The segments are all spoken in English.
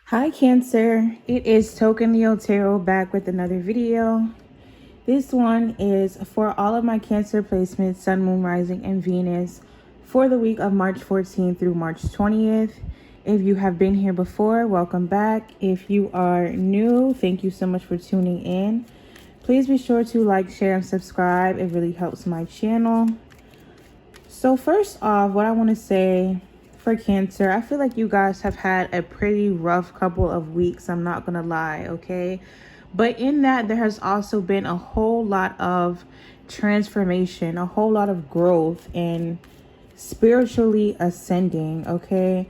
Hi Cancer, it is Token Leo Tarot back with another video. This one is for all of my Cancer placements, Sun, Moon, Rising, and Venus for the week of March 14th through March 20th. If you have been here before, welcome back. If you are new, thank you so much for tuning in. Please be sure to like, share, and subscribe. It really helps my channel. So first off, what I want to say for Cancer, I feel like you guys have had a pretty rough couple of weeks. I'm not going to lie, okay? But in that, there has also been a whole lot of transformation, a whole lot of growth and spiritually ascending, okay?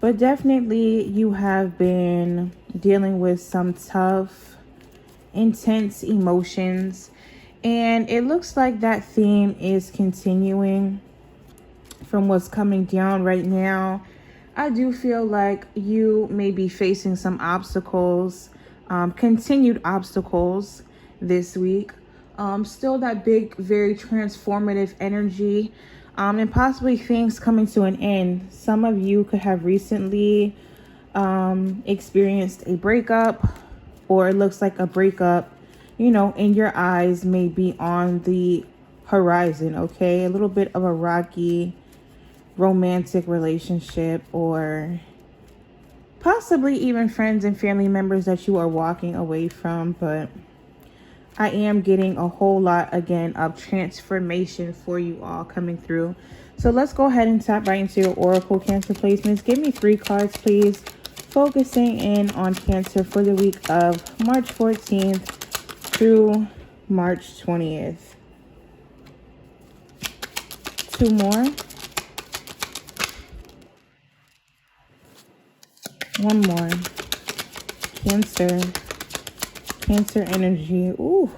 But definitely you have been dealing with some tough, intense emotions. And it looks like that theme is continuing from what's coming down right now. I do feel like you may be facing some obstacles, continued obstacles this week. Still that big, very transformative energy, and possibly things coming to an end. Some of you could have recently experienced a breakup, or it looks like a breakup, in your eyes may be on the horizon, okay? A little bit of a rocky romantic relationship, or possibly even friends and family members that you are walking away from. But I am getting a whole lot again of transformation for you all coming through. So let's go ahead and tap right into your Oracle Cancer placements. Give me 3 cards, please, focusing in on Cancer for the week of March 14th through March 20th. 2 more. 1 more. Cancer energy. Ooh.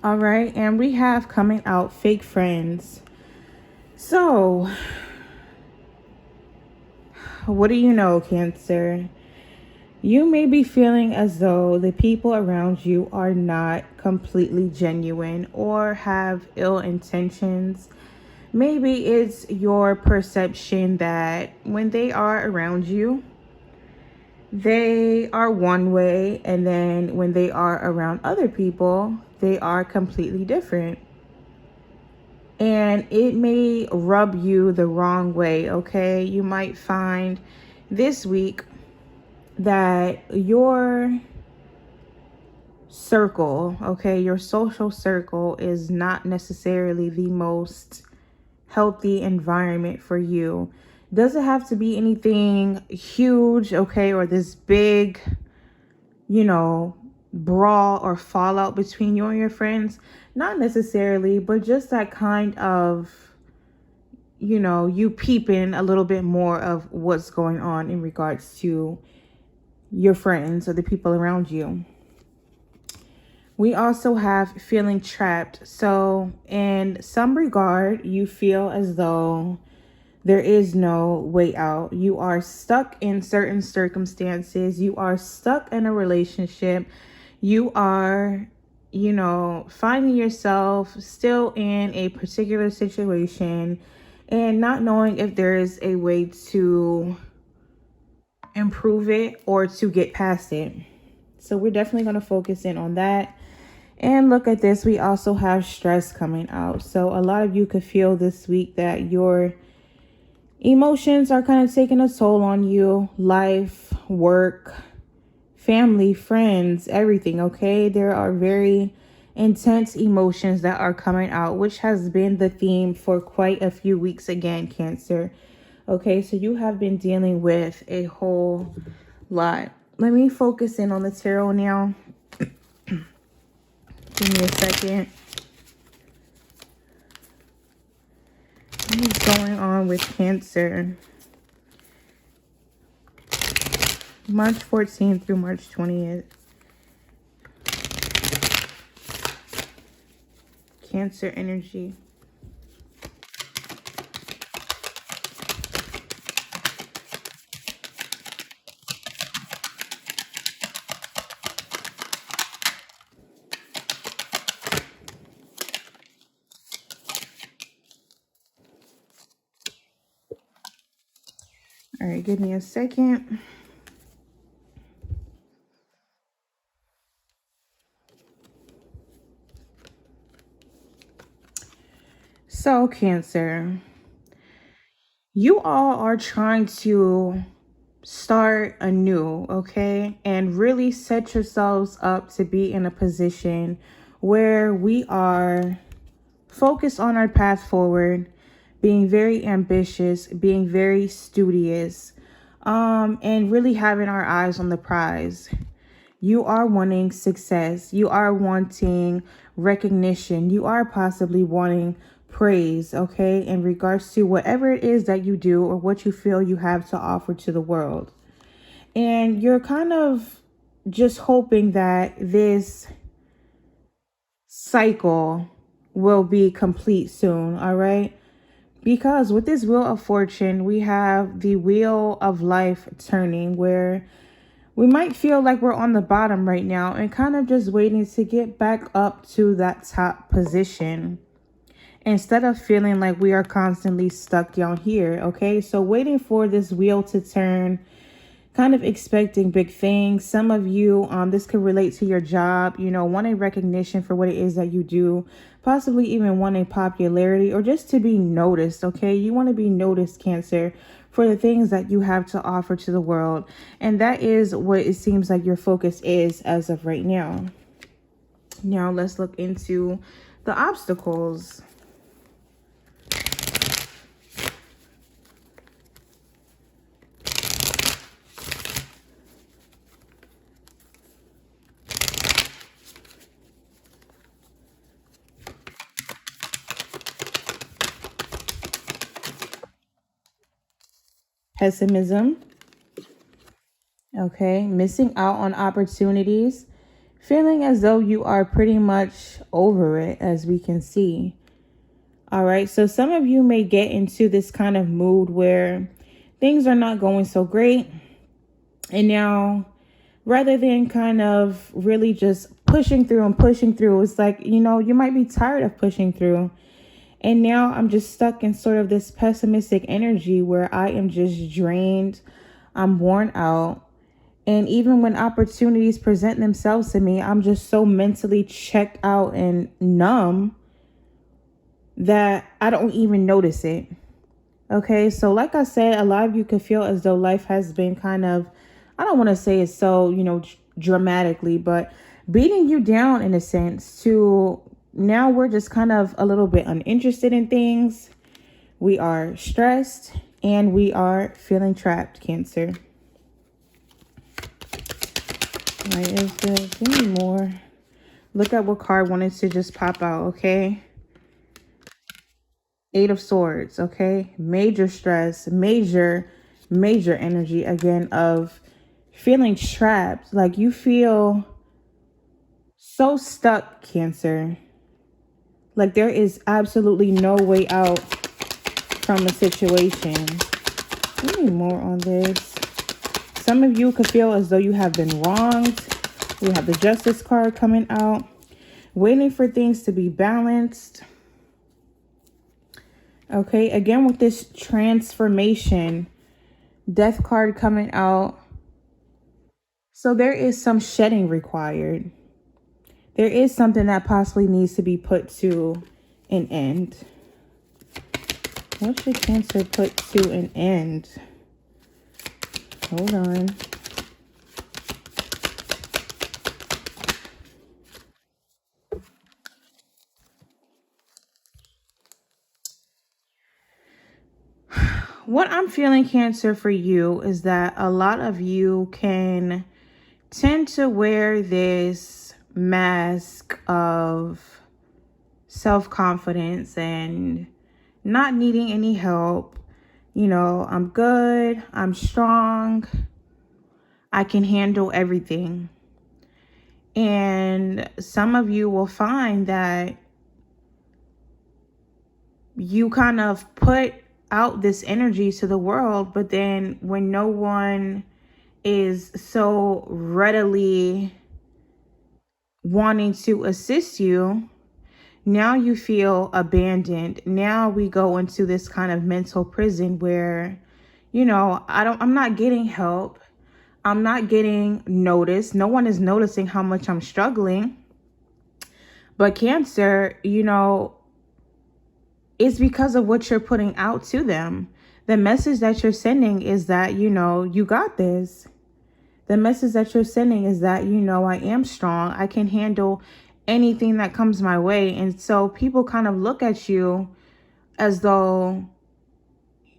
All right, and we have coming out fake friends. So, what do you know, Cancer? You may be feeling as though the people around you are not completely genuine or have ill intentions. Maybe it's your perception that when they are around you, they are one way, and then when they are around other people, they are completely different. And it may rub you the wrong way, okay? You might find this week that your circle, okay, your social circle is not necessarily the most healthy environment for you. Doesn't have to be anything huge, okay, or this big, brawl or fallout between you and your friends. Not necessarily, but just that kind of, you peeping a little bit more of what's going on in regards to your friends or the people around you. We also have feeling trapped. So in some regard, you feel as though there is no way out. You are stuck in certain circumstances. You are stuck in a relationship. You are, finding yourself still in a particular situation and not knowing if there is a way to improve it or to get past it. So we're definitely going to focus in on that. And look at this. We also have stress coming out. So a lot of you could feel this week that your emotions are kind of taking a toll on you. Life, work, family, friends, everything, okay? There are very intense emotions that are coming out, which has been the theme for quite a few weeks again, Cancer. Okay, so you have been dealing with a whole lot. Let me focus in on the tarot now. Give me a second. What is going on with Cancer? March 14th through March 20th. Cancer energy. All right, give me a second. So, Cancer, you all are trying to start anew, okay? And really set yourselves up to be in a position where we are focused on our path forward, being very ambitious, being very studious, and really having our eyes on the prize. You are wanting success. You are wanting recognition. You are possibly wanting praise, okay, in regards to whatever it is that you do or what you feel you have to offer to the world. And you're kind of just hoping that this cycle will be complete soon, all right? Because with this wheel of fortune, we have the wheel of life turning, where we might feel like we're on the bottom right now and kind of just waiting to get back up to that top position, instead of feeling like we are constantly stuck down here, okay? So waiting for this wheel to turn, kind of expecting big things. Some of you, this could relate to your job, wanting recognition for what it is that you do, possibly even wanting popularity or just to be noticed, okay? You want to be noticed, Cancer, for the things that you have to offer to the world. And that is what it seems like your focus is as of right now. Now let's look into the obstacles. Pessimism. Okay, missing out on opportunities, feeling as though you are pretty much over it, as we can see. All right, so some of you may get into this kind of mood where things are not going so great. And now, rather than kind of really just pushing through, it's like, you might be tired of pushing through. And now I'm just stuck in sort of this pessimistic energy where I am just drained. I'm worn out. And even when opportunities present themselves to me, I'm just so mentally checked out and numb that I don't even notice it. Okay, so like I said, a lot of you could feel as though life has been kind of, I don't want to say it so, dramatically, but beating you down in a sense to now we're just kind of a little bit uninterested in things. We are stressed and we are feeling trapped, Cancer. Why is this? Give me more. Look at what card wanted to just pop out, okay? Eight of Swords, okay? Major stress, major energy, again, of feeling trapped. Like you feel so stuck, Cancer. Like there is absolutely no way out from a situation. Give me more on this. Some of you could feel as though you have been wronged. We have the Justice card coming out. Waiting for things to be balanced. Okay, again with this transformation. Death card coming out. So there is some shedding required. There is something that possibly needs to be put to an end. What should Cancer put to an end? Hold on. What I'm feeling, Cancer, for you is that a lot of you can tend to wear this mask of self-confidence and not needing any help. I'm good, I'm strong, I can handle everything. And some of you will find that you kind of put out this energy to the world, but then when no one is so readily wanting to assist you, now you feel abandoned. Now we go into this kind of mental prison where, I'm not getting help. I'm not getting noticed. No one is noticing how much I'm struggling. But Cancer, it's because of what you're putting out to them. The message that you're sending is that, you got this. The message that you're sending is that, I am strong. I can handle anything that comes my way. And so people kind of look at you as though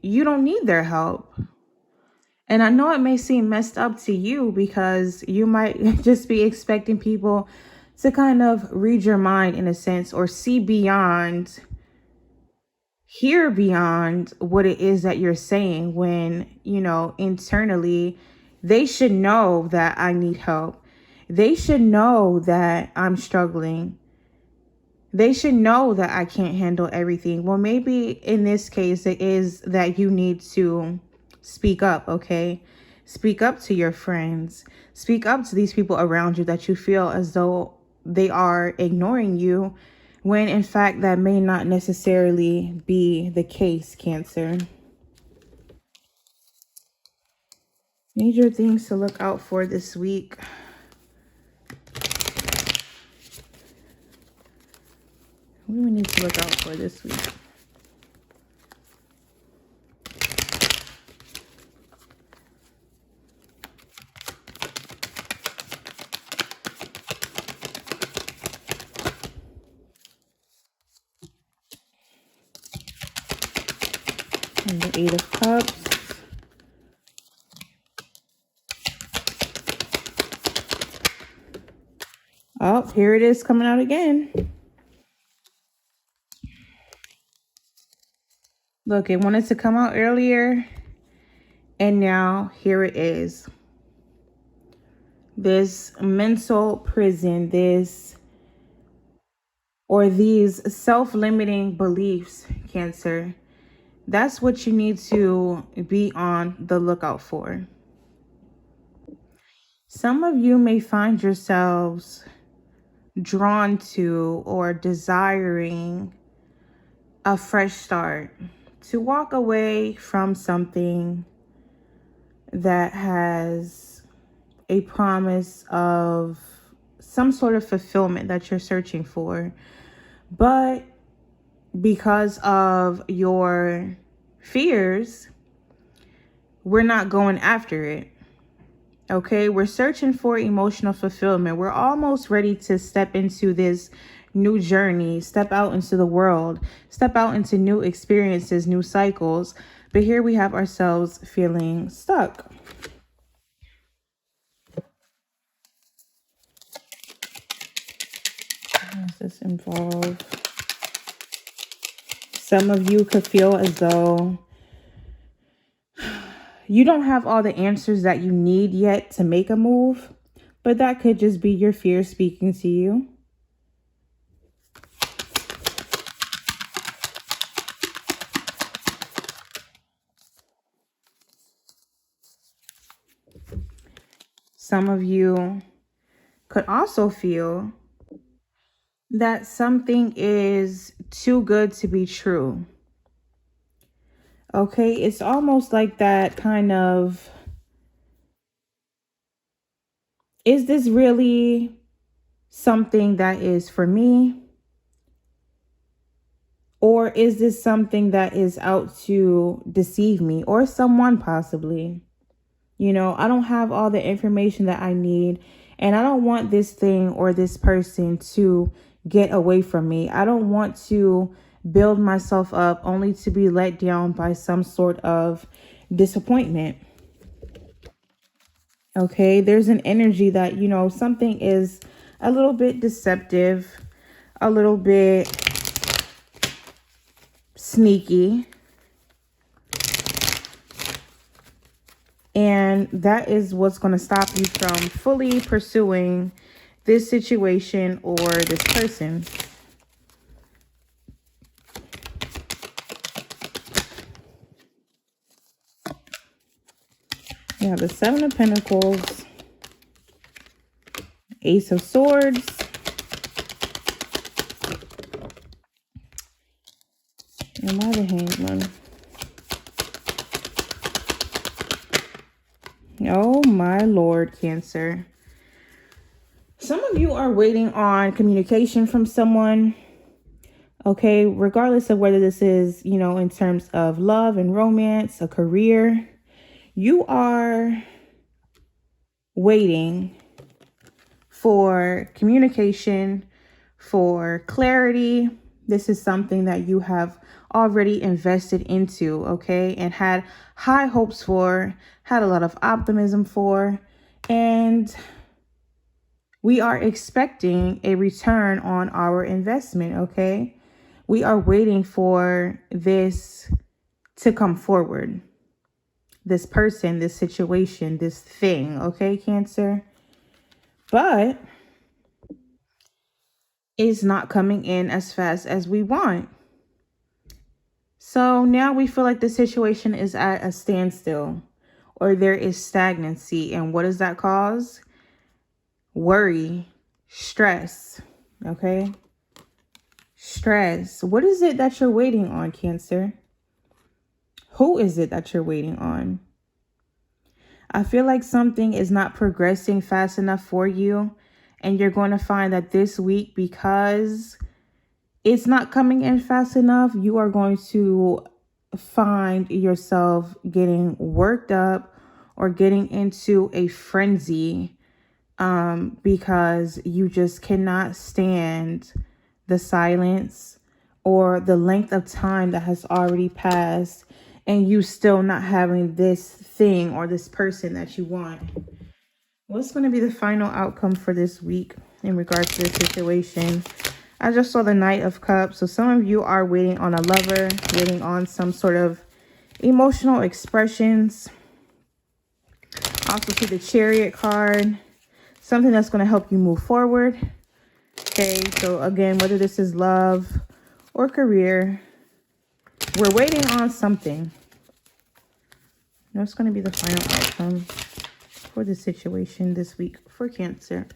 you don't need their help. And I know it may seem messed up to you because you might just be expecting people to kind of read your mind in a sense, or see beyond, hear beyond what it is that you're saying, when, internally they should know that I need help. They should know that I'm struggling. They should know that I can't handle everything. Well, maybe in this case, it is that you need to speak up, okay? Speak up to your friends. Speak up to these people around you that you feel as though they are ignoring you, when in fact that may not necessarily be the case, Cancer. Major things to look out for this week. What do we need to look out for this week? And the Eight of Cups. Oh, here it is coming out again. Look, it wanted to come out earlier, and now here it is. This mental prison, these self-limiting beliefs, Cancer. That's what you need to be on the lookout for. Some of you may find yourselves drawn to or desiring a fresh start, to walk away from something that has a promise of some sort of fulfillment that you're searching for. But because of your fears, we're not going after it. Okay, we're searching for emotional fulfillment. We're almost ready to step into this new journey, step out into the world, step out into new experiences, new cycles. But here we have ourselves feeling stuck. What does this involve? Some of you could feel as though you don't have all the answers that you need yet to make a move, but that could just be your fear speaking to you. Some of you could also feel that something is too good to be true. Okay, it's almost like that kind of, is this really something that is for me? Or is this something that is out to deceive me, or someone possibly? I don't have all the information that I need, and I don't want this thing or this person to get away from me. I don't want to build myself up only to be let down by some sort of disappointment. Okay, there's an energy that, something is a little bit deceptive, a little bit sneaky. And that is what's going to stop you from fully pursuing this situation or this person. You have the Seven of Pentacles, Ace of Swords, and now the Hanged Man. Oh my Lord, Cancer. Some of you are waiting on communication from someone. Okay, regardless of whether this is, in terms of love and romance, a career, you are waiting for communication, for clarity. This is something that you have already invested into, okay, and had high hopes for, had a lot of optimism for, and we are expecting a return on our investment, okay? We are waiting for this to come forward. This person, this situation, this thing, okay, Cancer? But it's not coming in as fast as we want. So now we feel like the situation is at a standstill, or there is stagnancy. And what does that cause? Worry, stress, okay? Stress. What is it that you're waiting on, Cancer? Who is it that you're waiting on? I feel like something is not progressing fast enough for you. And you're going to find that this week, because it's not coming in fast enough, you are going to find yourself getting worked up or getting into a frenzy because you just cannot stand the silence or the length of time that has already passed and you still not having this thing or this person that you want. What's going to be the final outcome for this week in regards to this situation? I just saw the Knight of Cups. So some of you are waiting on a lover, waiting on some sort of emotional expressions. Also see the Chariot card. Something that's going to help you move forward. Okay, so again, whether this is love or career, we're waiting on something. What's going to be the final outcome for the situation this week for Cancer?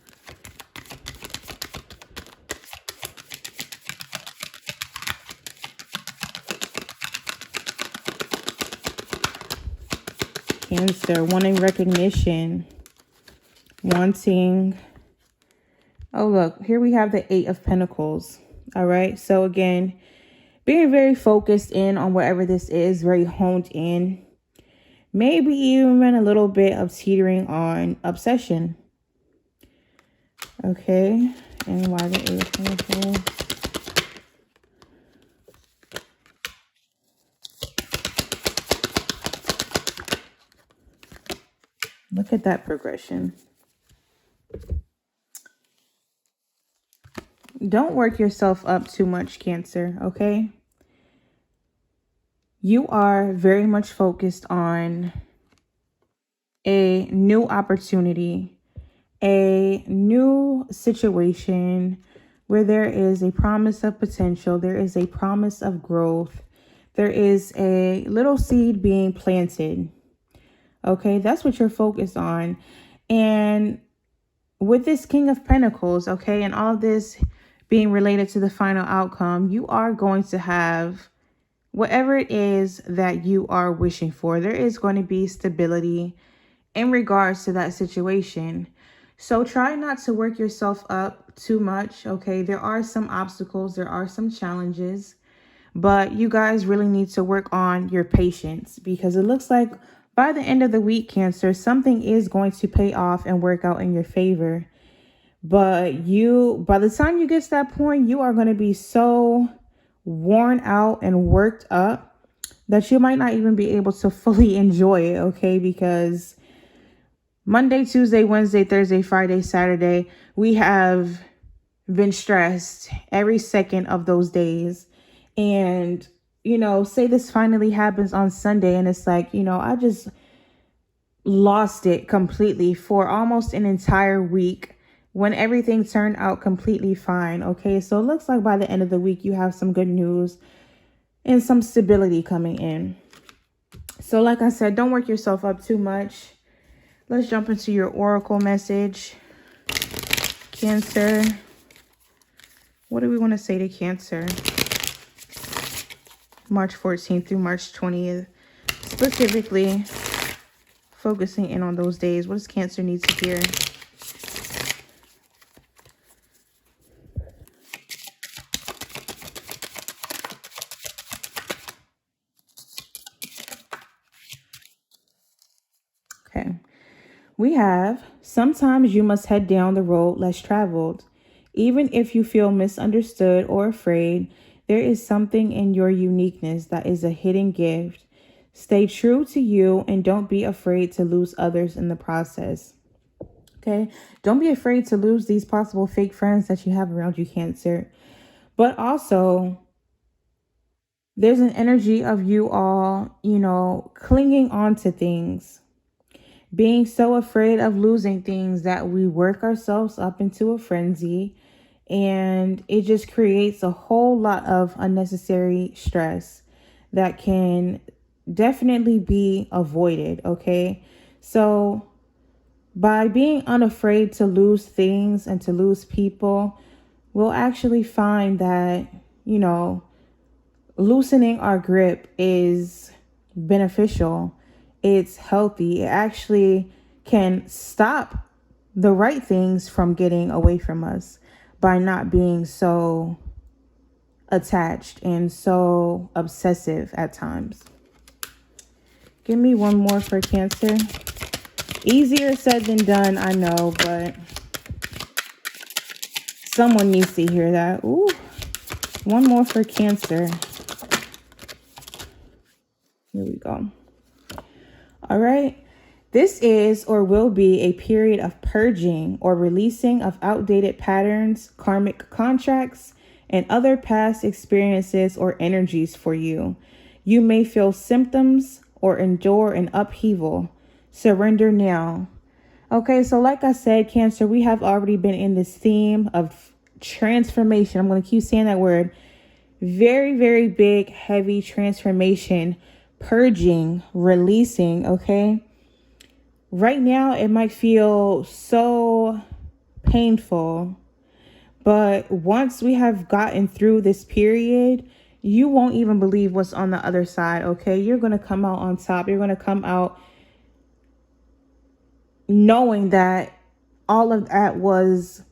Cancer, wanting recognition, wanting... Oh, look, here we have the 8 of Pentacles. All right. So again, being very focused in on whatever this is, very honed in. Maybe even a little bit of teetering on obsession. Okay. And why the 8 of Pentacles? Look at that progression. Don't work yourself up too much, Cancer, okay? You are very much focused on a new opportunity, a new situation where there is a promise of potential, there is a promise of growth, there is a little seed being planted. Okay, that's what you're focused on. And with this King of Pentacles, okay, and all this being related to the final outcome, you are going to have whatever it is that you are wishing for. There is going to be stability in regards to that situation. So try not to work yourself up too much, okay? There are some obstacles, there are some challenges, but you guys really need to work on your patience, because it looks like by the end of the week, Cancer, something is going to pay off and work out in your favor. But by the time you get to that point, you are going to be so worn out and worked up that you might not even be able to fully enjoy it, okay? Because Monday, Tuesday, Wednesday, Thursday, Friday, Saturday, we have been stressed every second of those days. And, say this finally happens on Sunday and it's like, I just lost it completely for almost an entire week when everything turned out completely fine. Okay, so it looks like by the end of the week, you have some good news and some stability coming in. So like I said, don't work yourself up too much. Let's jump into your oracle message. Cancer. What do we want to say to Cancer? March 14th through March 20th. Specifically focusing in on those days. What does Cancer need to hear? Okay. We have, sometimes you must head down the road less traveled. Even if you feel misunderstood or afraid, there is something in your uniqueness that is a hidden gift. Stay true to you and don't be afraid to lose others in the process. Okay? Don't be afraid to lose these possible fake friends that you have around you, Cancer. But also, there's an energy of you all, clinging on to things, being so afraid of losing things that we work ourselves up into a frenzy, and it just creates a whole lot of unnecessary stress that can definitely be avoided. Okay, so by being unafraid to lose things and to lose people, we'll actually find that loosening our grip is beneficial. It's healthy. It actually can stop the right things from getting away from us by not being so attached and so obsessive at times. Give me one more for Cancer. Easier said than done, I know, but someone needs to hear that. Ooh, one more for Cancer. Here we go. All right. This is or will be a period of purging or releasing of outdated patterns, karmic contracts, and other past experiences or energies for you. You may feel symptoms or endure an upheaval. Surrender now. Okay, so like I said, Cancer, we have already been in this theme of transformation. I'm going to keep saying that word. Very, very big, heavy transformation, purging, releasing, okay? Right now, it might feel so painful, but once we have gotten through this period, you won't even believe what's on the other side, okay? You're going to come out on top. You're going to come out knowing that all of that was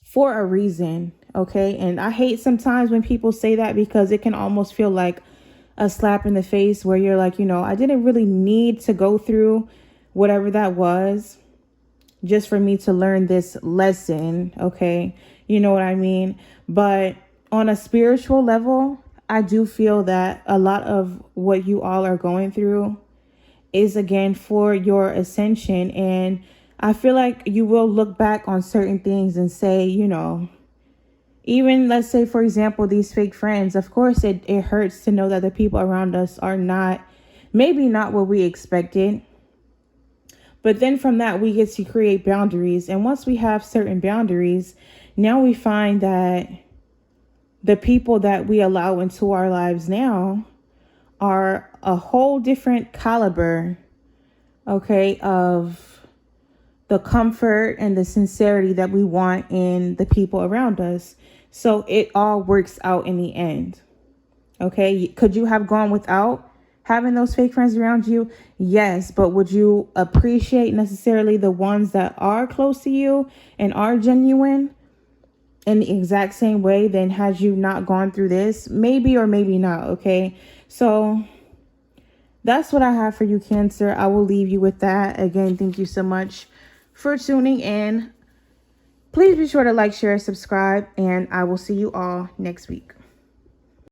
for a reason, okay? And I hate sometimes when people say that, because it can almost feel like a slap in the face, where you're like, I didn't really need to go through whatever that was just for me to learn this lesson, okay? You know what I mean? But on a spiritual level, I do feel that a lot of what you all are going through is, again, for your ascension. And I feel like you will look back on certain things and say, even let's say, for example, these fake friends, of course, it hurts to know that the people around us are maybe not what we expected. But then from that, we get to create boundaries. And once we have certain boundaries, now we find that the people that we allow into our lives now are a whole different caliber, okay, of the comfort and the sincerity that we want in the people around us. So it all works out in the end. Okay. Could you have gone without having those fake friends around you? Yes. But would you appreciate necessarily the ones that are close to you and are genuine in the exact same way than had you not gone through this? Maybe or maybe not. Okay. So that's what I have for you, Cancer. I will leave you with that. Again, thank you so much for tuning in. Please be sure to like, share, subscribe, and I will see you all next week.